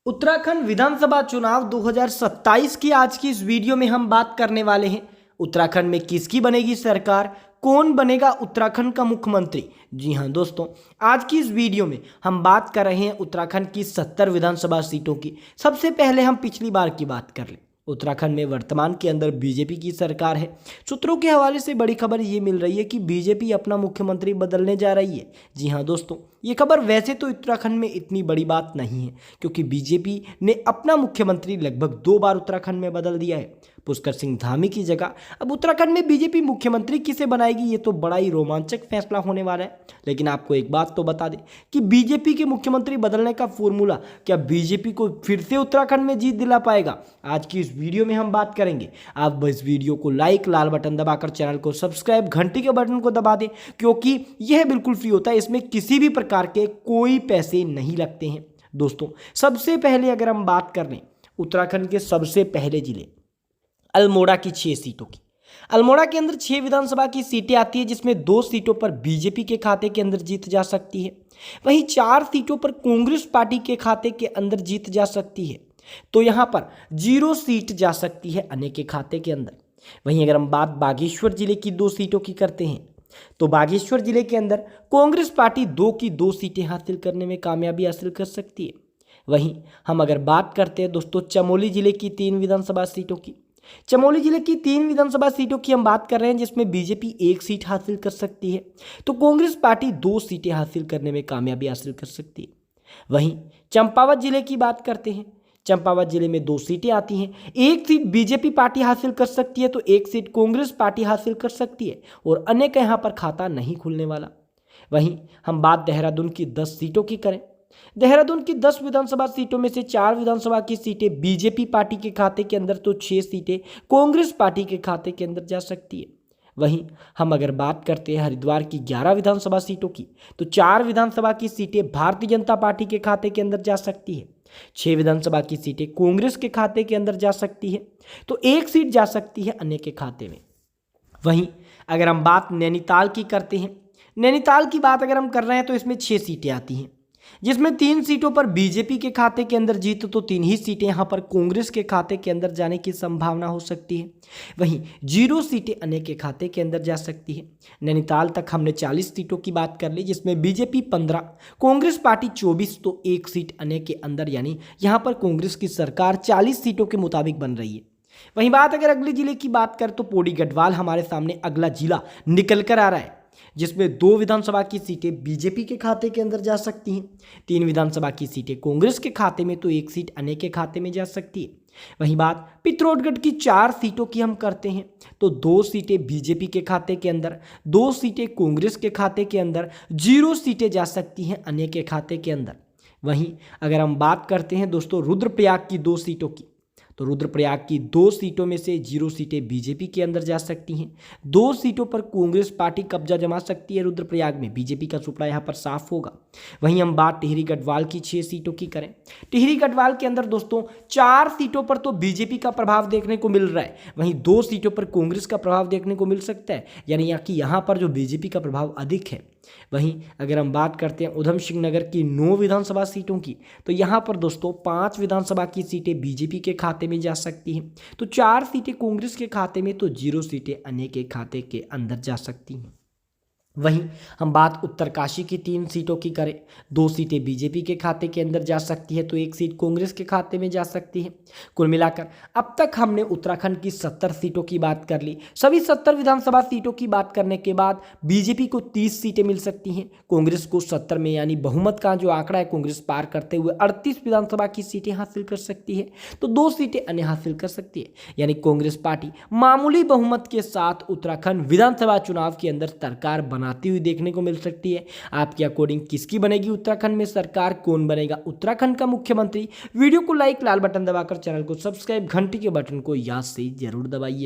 उत्तराखंड विधानसभा चुनाव 2027 की आज की इस वीडियो में हम बात करने वाले हैं। उत्तराखंड में किसकी बनेगी सरकार, कौन बनेगा उत्तराखंड का मुख्यमंत्री। जी हां दोस्तों, आज की इस वीडियो में हम बात कर रहे हैं उत्तराखंड की 70 विधानसभा सीटों की। सबसे पहले हम पिछली बार की बात कर लें। उत्तराखंड में वर्तमान के अंदर बीजेपी की सरकार है। सूत्रों के हवाले से बड़ी खबर ये मिल रही है कि बीजेपी अपना मुख्यमंत्री बदलने जा रही है। जी हां दोस्तों, ये खबर वैसे तो उत्तराखंड में इतनी बड़ी बात नहीं है, क्योंकि बीजेपी ने अपना मुख्यमंत्री लगभग 2 बार उत्तराखंड में बदल दिया है। पुष्कर सिंह धामी की जगह अब उत्तराखंड में बीजेपी मुख्यमंत्री किसे बनाएगी, ये तो बड़ा ही रोमांचक फैसला होने वाला है। लेकिन आपको एक बात तो बता दें कि बीजेपी के मुख्यमंत्री बदलने का फॉर्मूला क्या बीजेपी को फिर से उत्तराखंड में जीत दिला पाएगा, आज की इस वीडियो में हम बात करेंगे। आप इस वीडियो को लाइक, लाल बटन दबाकर चैनल को सब्सक्राइब, घंटी के बटन को दबा दें, क्योंकि यह बिल्कुल फ्री होता है। इसमें किसी भी प्रकार के कोई पैसे नहीं लगते हैं। दोस्तों, सबसे पहले अगर हम बात कर लें उत्तराखंड के सबसे पहले जिले अल्मोड़ा की 6 सीटों की। अल्मोड़ा के अंदर 6 विधानसभा की सीटें आती है, जिसमें 2 सीटों पर बीजेपी के खाते के अंदर जीत जा सकती है। वहीं 4 सीटों पर कांग्रेस पार्टी के खाते के अंदर जीत जा सकती है। तो यहां पर 0 सीट जा सकती है अन्य के खाते के अंदर। वहीं अगर हम बात बागेश्वर जिले की 2 सीटों की करते हैं, तो बागेश्वर जिले के अंदर कांग्रेस पार्टी 2 की 2 सीटें हासिल करने में कामयाबी हासिल कर सकती है। वहीं हम अगर बात करते हैं दोस्तों चमोली जिले की 3 विधानसभा सीटों की। चमोली जिले की 3 विधानसभा सीटों की हम बात कर रहे हैं, जिसमें बीजेपी 1 सीट हासिल कर सकती है, तो कांग्रेस पार्टी 2 सीटें हासिल करने में कामयाबी हासिल कर सकती है। वहीं चंपावत जिले की बात करते हैं। चंपावत जिले में 2 सीटें आती हैं। 1 सीट बीजेपी पार्टी हासिल कर सकती है, तो 1 सीट कांग्रेस पार्टी हासिल कर सकती है, और अन्य का यहाँ पर खाता नहीं खुलने वाला। वहीं हम बात देहरादून की 10 सीटों की करें। देहरादून की 10 विधानसभा सीटों में से 4 विधानसभा की सीटें बीजेपी पार्टी के खाते के अंदर, तो 6 सीटें कांग्रेस पार्टी के खाते के अंदर जा सकती है। वहीं हम अगर बात करते हैं हरिद्वार की 11 विधानसभा सीटों की, तो 4 विधानसभा की सीटें भारतीय जनता पार्टी के खाते के अंदर जा सकती है। 6 विधानसभा की सीटें कांग्रेस के खाते के अंदर जा सकती है, तो 1 सीट जा सकती है अन्य के खाते में। वहीं अगर हम बात नैनीताल की करते हैं, नैनीताल की बात अगर हम कर रहे हैं, तो इसमें 6 सीटें आती हैं, जिसमें 3 सीटों पर बीजेपी के खाते के अंदर जीत, तो 3 ही सीटें यहां पर कांग्रेस के खाते के अंदर जाने की संभावना हो सकती है। वहीं 0 सीटें अन्य के खाते के अंदर जा सकती है। नैनीताल तक हमने 40 सीटों की बात कर ली, जिसमें बीजेपी 15, कांग्रेस पार्टी 24, तो 1 सीट अन्य के अंदर, यानी यहां पर कांग्रेस की सरकार 40 सीटों के मुताबिक बन रही है। वहीं बात अगर अगले जिले की बात करें, तो पौड़ी गढ़वाल हमारे सामने अगला जिला निकल कर आ रहा है, जिसमें 2 विधानसभा की सीटें बीजेपी के खाते के अंदर जा सकती हैं। 3 विधानसभा की सीटें कांग्रेस के खाते में, तो 1 सीट अन्य के खाते में जा सकती है। वहीं बात पिथौरागढ़ की 4 सीटों की हम करते हैं, तो 2 सीटें बीजेपी के खाते के अंदर, 2 सीटें कांग्रेस के खाते के अंदर, 0 सीटें जा सकती हैं अन्य के खाते के अंदर। वहीं अगर हम बात करते हैं दोस्तों रुद्रप्रयाग की 2 सीटों की, तो रुद्रप्रयाग की 2 सीटों में से 0 सीटें बीजेपी के अंदर जा सकती हैं। 2 सीटों पर कांग्रेस पार्टी कब्जा जमा सकती है रुद्रप्रयाग में, बीजेपी का सुपड़ा यहाँ पर साफ होगा। वहीं हम बात टिहरी गढ़वाल की 6 सीटों की करें। टिहरी गढ़वाल के अंदर दोस्तों 4 सीटों पर तो बीजेपी का प्रभाव देखने को मिल रहा है, वहीं 2 सीटों पर कांग्रेस का प्रभाव देखने को मिल सकता है, यानी यहाँ पर जो बीजेपी का प्रभाव अधिक है। वहीं अगर हम बात करते हैं उधम सिंह नगर की 9 विधानसभा सीटों की, तो यहाँ पर दोस्तों 5 विधानसभा की सीटें बीजेपी के खाते में जा सकती हैं, तो 4 सीटें कांग्रेस के खाते में, तो 0 सीटें अन्य के खाते के अंदर जा सकती हैं। वहीं हम बात उत्तरकाशी की 3 सीटों की करें। 2 सीटें बीजेपी के खाते के अंदर जा सकती है, तो 1 सीट कांग्रेस के खाते में जा सकती है। कुल मिलाकर अब तक हमने उत्तराखंड की 70 सीटों की बात कर ली। सभी 70 विधानसभा सीटों की बात करने के बाद बीजेपी को 30 सीटें मिल सकती हैं, कांग्रेस को 70 में, यानी बहुमत का जो आंकड़ा है कांग्रेस पार करते हुए 38 विधानसभा की सीटें हासिल कर सकती है, तो 2 सीटें अन्य हासिल कर सकती है, यानी कांग्रेस पार्टी मामूली बहुमत के साथ उत्तराखंड विधानसभा चुनाव के अंदर सरकार बनाती हुई देखने को मिल सकती है। आपके अकॉर्डिंग किसकी बनेगी उत्तराखंड में सरकार, कौन बनेगा उत्तराखंड का मुख्यमंत्री? वीडियो को लाइक, लाल बटन दबाकर चैनल को सब्सक्राइब, घंटी के बटन को याद से जरूर दबाइए।